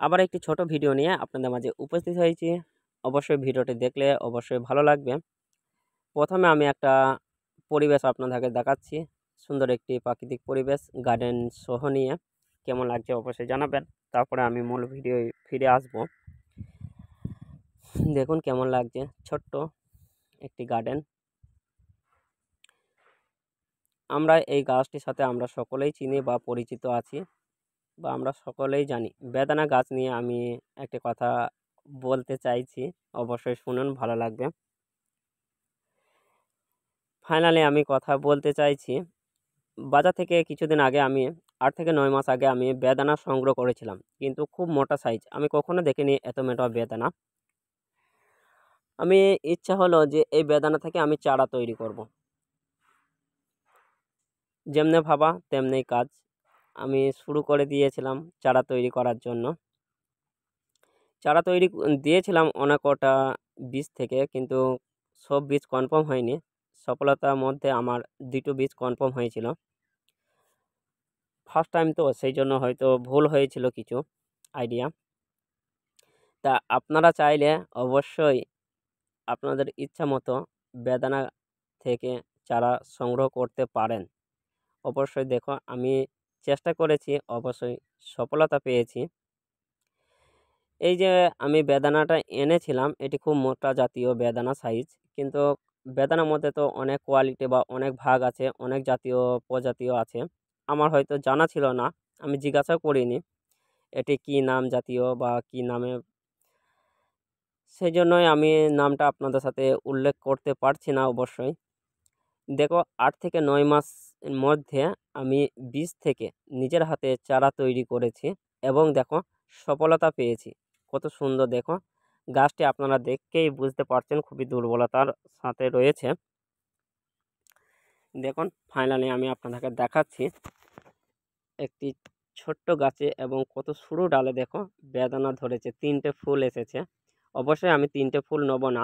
আবার একটি ছোট ভিডিও নিয়ে আপনাদের মাঝে উপস্থিত হয়েছি। অবশ্যই ভিডিওটি দেখলে অবশ্যই ভালো লাগবে। প্রথমে আমি একটা পরিবেশ আপনাদেরকে দেখাচ্ছি, সুন্দর একটি প্রাকৃতিক পরিবেশ, গার্ডেন সহ নিয়ে। কেমন লাগছে অবশ্যই জানাবেন, তারপরে আমি মূল ভিডিও ফিরে আসব। দেখুন কেমন লাগছে, ছোট্ট একটি গার্ডেন। আমরা এই গাছটির সাথে আমরা সকলেই চিনি বা পরিচিত আছি, বা আমরা সকলেই জানি। বেদানা গাছ নিয়ে আমি একটা কথা বলতে চাইছি, অবশ্যই শুনুন, ভালো লাগবে। ফাইনালি আমি কথা বলতে চাইছি, বাজার থেকে কিছুদিন আগে আমি 8 থেকে 9 মাস আগে আমি বেদানা সংগ্রহ করেছিলাম, কিন্তু খুব মোটা সাইজ। আমি কখনো দেখিনি এত মোটা বেদানা। আমি ইচ্ছা হলো যে এই বেদানা থেকে আমি চারা তৈরি করব। যেমনি ভাবা তেমনি কাজ, আমি শুরু করে দিয়েছিলাম চারা তৈরি করার জন্য। চারা তৈরি দিয়েছিলাম অনেক কটা বীজ থেকে, কিন্তু সব বীজ কনফার্ম হয়নি। সফলতার মধ্যে আমার 2টো বীজ কনফার্ম হয়েছিল। ফার্স্ট টাইম তো, সেই জন্য হয়তো ভুল হয়েছিল কিছু আইডিয়া। তা আপনারা চাইলে অবশ্যই আপনাদের ইচ্ছা মতো বেদানা থেকে চারা সংগ্রহ করতে পারেন। অবশ্যই দেখো, আমি চেষ্টা করেছি, অবশ্যই সফলতা পেয়েছি। এই যে আমি বেদানাটা এনেছিলাম, এটি খুব মোটা জাতীয় বেদানা সাইজ, কিন্তু বেদানার মধ্যে তো অনেক কোয়ালিটি বা অনেক ভাগ আছে, অনেক জাতীয় প্রজাতিও আছে। আমার হয়তো জানা ছিল না, আমি জিজ্ঞাসা করিনি এটি কি নাম জাতীয় বা কি নামে। সেই জন্যই আমি নামটা আপনাদের সাথে উল্লেখ করতে পারছি না অবশ্যই। দেখো, 8 থেকে 9 মাস মধ্যে আমি বীজ থেকে নিজের হাতে চারা তৈরি করেছি, এবং দেখো সফলতা পেয়েছি। কত সুন্দর দেখো গাছটি, আপনারা দেখেই বুঝতে পারছেন খুবই দুর্বলতার সাথে রয়েছে। দেখুন ফাইনালি আমি আপনাদেরকে দেখাচ্ছি একটি ছোট্ট গাছে, এবং কত সরু ডালে দেখো বেদানা ধরেছে, 3টে ফুল এসেছে। অবশ্যই আমি 3টে ফুল নেব না,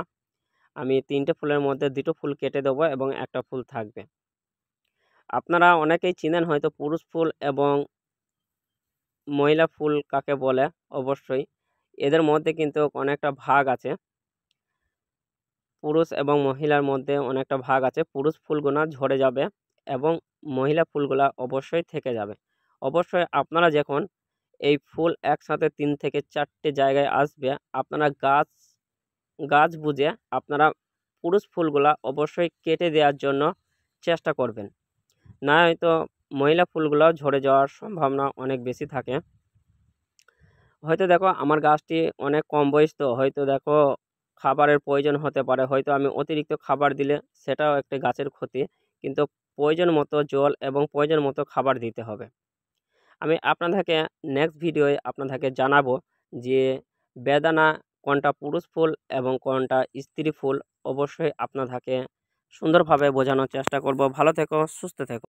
আমি 3টে ফুলের মধ্যে 2টো ফুল কেটে দেবো এবং একটা ফুল থাকবে। আপনারা অনেকেই চিনেন হয়তো পুরুষ ফুল এবং মহিলা ফুল কাকে বলে। অবশ্যই এদের মধ্যে কিন্তু অনেকটা ভাগ আছে, পুরুষ এবং মহিলার মধ্যে অনেকটা ভাগ আছে। পুরুষ ফুলগুলা ঝরে যাবে এবং মহিলা ফুলগুলা অবশ্যই থেকে যাবে। অবশ্যই আপনারা যখন এই ফুল একসাথে 3 থেকে 4টে জায়গায় আসবে, আপনারা গাছ বুঝে আপনারা পুরুষ ফুলগুলা অবশ্যই কেটে দেওয়ার জন্য চেষ্টা করবেন, না হয়তো মহিলা ফুলগুলাও ঝরে যাওয়ার সম্ভাবনা অনেক বেশি থাকে। হয়তো দেখো আমার গাছটি অনেক কম বয়স, তো হয়তো দেখো খাবারের প্রয়োজন হতে পারে, হয়তো আমি অতিরিক্ত খাবার দিলে সেটাও একটা গাছের ক্ষতি। কিন্তু প্রয়োজন মতো জল এবং প্রয়োজন মতো খাবার দিতে হবে। আমি আপনাদেরকে নেক্সট ভিডিওয়ে আপনাদেরকে জানাবো যে বেদানা কোনটা পুরুষ ফুল এবং কোনটা স্ত্রী ফুল। অবশ্যই আপনাদেরকে সুন্দরভাবে বোঝানোর চেষ্টা করব। ভালো থেকো, সুস্থ থেকো।